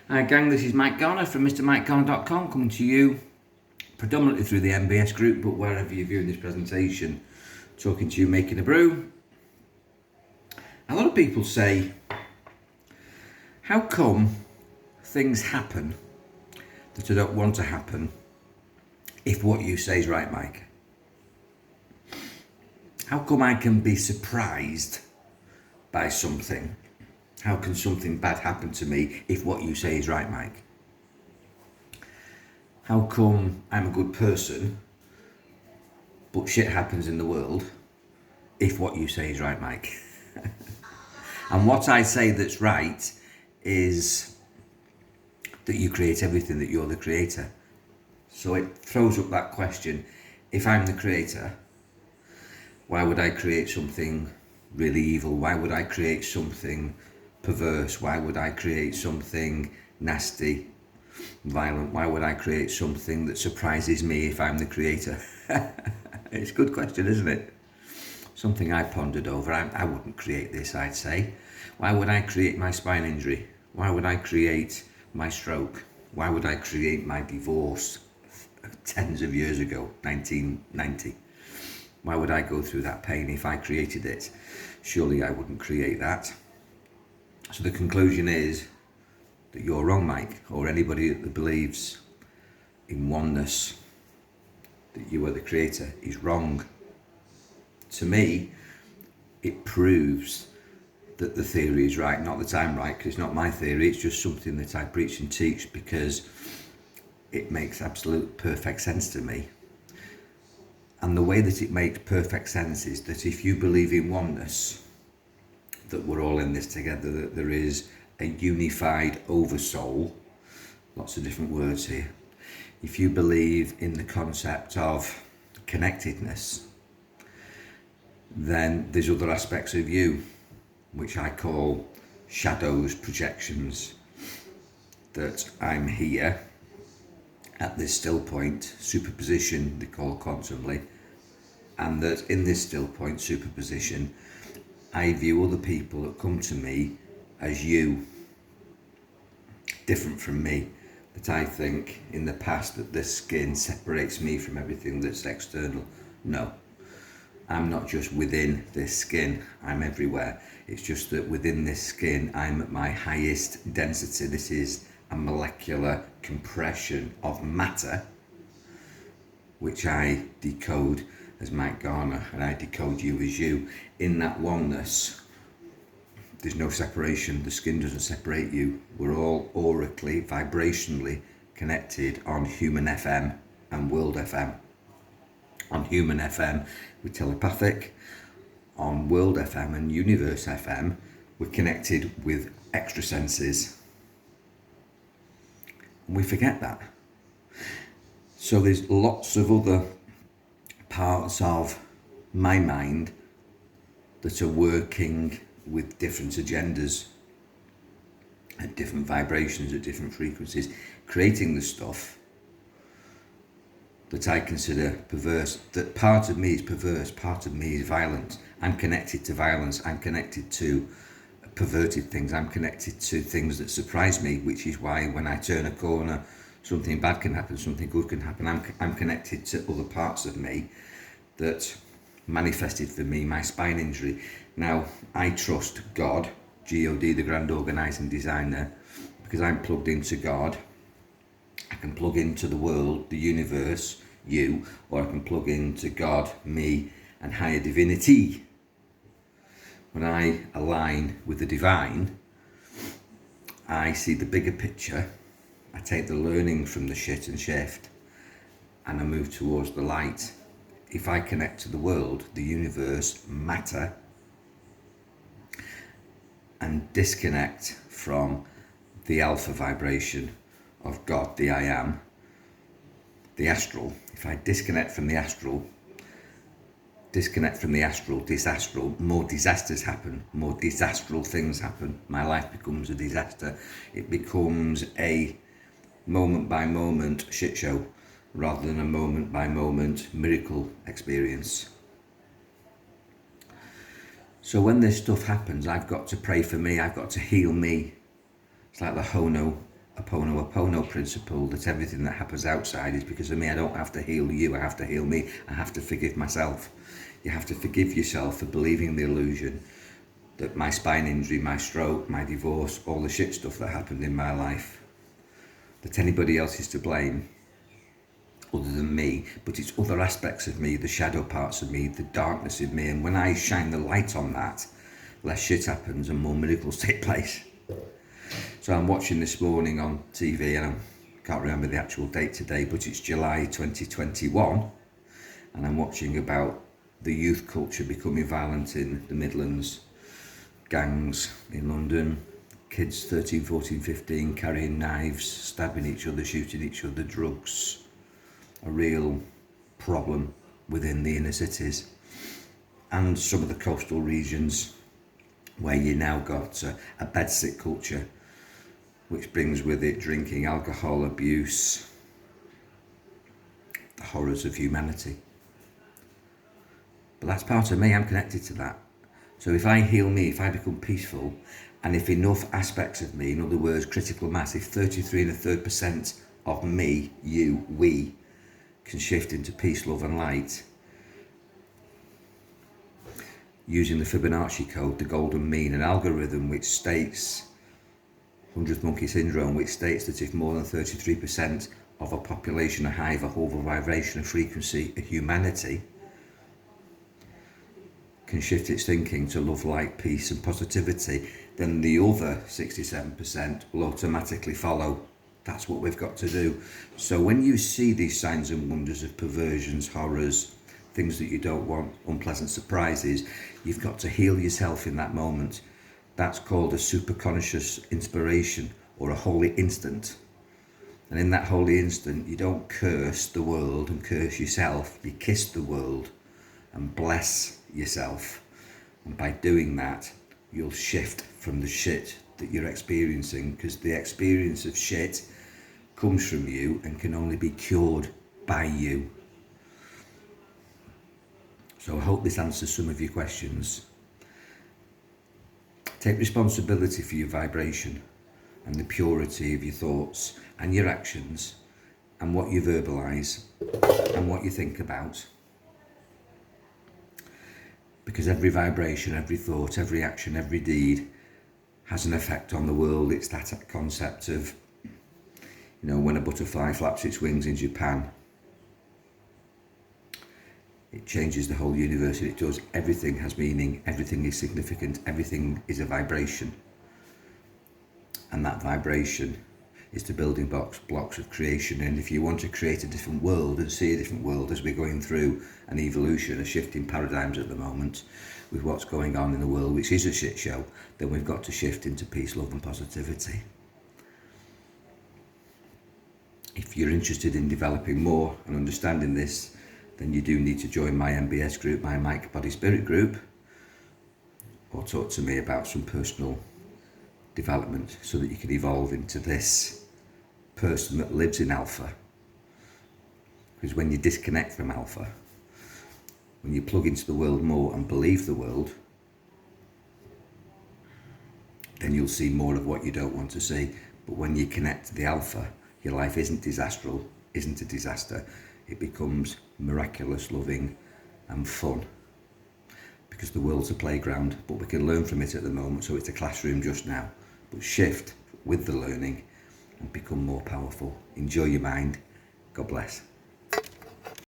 Hi gang, this is Mike Garner from MrMikeGarner.com, coming to you predominantly through the MBS group, but wherever you're viewing this presentation, talking to you making a brew. A lot of people say, how come things happen that I don't want to happen if what you say is right, Mike? How come I can be surprised by something? How can something bad happen to me if what you say is right, Mike? How come I'm a good person, but shit happens in the world if what you say is right, Mike? And what I say that's right is that you create everything, that you're the creator. So it throws up that question, if I'm the creator, why would I create something really evil? Why would I create something perverse? Why would I create something nasty, violent? Why would I create something that surprises me if I'm the creator? It's a good question, isn't it? Something I pondered over. I wouldn't create this, I'd say. Why would I create my spine injury? Why would I create my stroke? Why would I create my divorce tens of years ago, 1990? Why would I go through that pain if I created it? Surely I wouldn't create that. So the conclusion is that you're wrong, Mike, or anybody that believes in oneness, that you are the creator, is wrong. To me, it proves that the theory is right. Not that I'm right, because it's not my theory, it's just something that I preach and teach because it makes absolute perfect sense to me. And the way that it makes perfect sense is that if you believe in oneness, that we're all in this together, that there is a unified oversoul, lots of different words here. If you believe in the concept of connectedness, then there's other aspects of you, which I call shadows, projections, that I'm here at this still point, superposition, they call quantumly, and that in this still point, superposition, I view other people that come to me as you, different from me, that I think in the past that this skin separates me from everything that's external. No, I'm not just within this skin, I'm everywhere. It's just that within this skin, I'm at my highest density. This is a molecular compression of matter, which I decode as Mike Garner, and I decode you as you. In that oneness, there's no separation. The skin doesn't separate you. We're all aurically, vibrationally connected on human FM and world FM. On human FM, we're telepathic. On world FM and universe FM, we're connected with extra senses. We forget that. So there's lots of other parts of my mind that are working with different agendas, at different vibrations, at different frequencies, creating the stuff that I consider perverse. That part of me is perverse, part of me is violent. I'm connected to violence, I'm connected to perverted things, I'm connected to things that surprise me, which is why when I turn a corner, something bad can happen, something good can happen. I'm connected to other parts of me that manifested for me my spine injury. Now, I trust God, G-O-D, the grand organising designer, because I'm plugged into God. I can plug into the world, the universe, you, or I can plug into God, me, and higher divinity. When I align with the divine, I see the bigger picture. I take the learning from the shit and shift, and I move towards the light. If I connect to the world, the universe, matter, and disconnect from the alpha vibration of God, the I am, the astral, if I disconnect from the astral, disastral, more disasters happen, more disastral things happen. My life becomes a disaster. It becomes a moment by moment shit show rather than a moment by moment miracle experience. So when this stuff happens, I've got to pray for me, I've got to heal me. It's like the Hono Opono principle, that everything that happens outside is because of me. I don't have to heal you, I have to heal me. I have to forgive myself. You have to forgive yourself for believing the illusion that my spine injury, my stroke, my divorce, all the shit stuff that happened in my life, that anybody else is to blame other than me. But it's other aspects of me, the shadow parts of me, the darkness in me. And when I shine the light on that, less shit happens and more miracles take place. So I'm watching this morning on TV, and I can't remember the actual date today, but it's July 2021, and I'm watching about the youth culture becoming violent in the Midlands, gangs in London, kids 13, 14, 15 carrying knives, stabbing each other, shooting each other, drugs, a real problem within the inner cities and some of the coastal regions, where you now got a bedsit culture, which brings with it drinking, alcohol, abuse, the horrors of humanity. But that's part of me, I'm connected to that. So if I heal me, if I become peaceful, and if enough aspects of me, in other words, critical mass, if 33.3% of me, you, we, can shift into peace, love and light, using the Fibonacci code, the golden mean, an algorithm which states, 100th monkey syndrome, which states that if more than 33% of a population, a hive, a whole vibration, a frequency, a humanity, can shift its thinking to love, light, peace and positivity, then the other 67% will automatically follow. That's what we've got to do. So when you see these signs and wonders of perversions, horrors, things that you don't want, unpleasant surprises, you've got to heal yourself in that moment. That's called a superconscious inspiration, or a holy instant. And in that holy instant, you don't curse the world and curse yourself, you kiss the world and bless yourself. And by doing that, you'll shift from the shit that you're experiencing, because the experience of shit comes from you and can only be cured by you. So I hope this answers some of your questions. Take responsibility for your vibration and the purity of your thoughts and your actions and what you verbalise and what you think about. Because every vibration, every thought, every action, every deed has an effect on the world. It's that concept of, when a butterfly flaps its wings in Japan, it changes the whole universe, and it does. Everything has meaning, everything is significant, everything is a vibration. And that vibration is the building blocks of creation. And if you want to create a different world and see a different world, as we're going through an evolution, a shift in paradigms at the moment with what's going on in the world, which is a shit show, then we've got to shift into peace, love and positivity. If you're interested in developing more and understanding this, then you do need to join my MBS group, my Mike Body Spirit group, or talk to me about some personal development so that you can evolve into this person that lives in alpha. Because when you disconnect from alpha, when you plug into the world more and believe the world, then you'll see more of what you don't want to see. But when you connect to the alpha, your life isn't disastral, isn't a disaster. It becomes miraculous, loving and fun. Because the world's a playground, but we can learn from it at the moment, so it's a classroom just now. But shift with the learning and become more powerful. Enjoy your mind. God bless.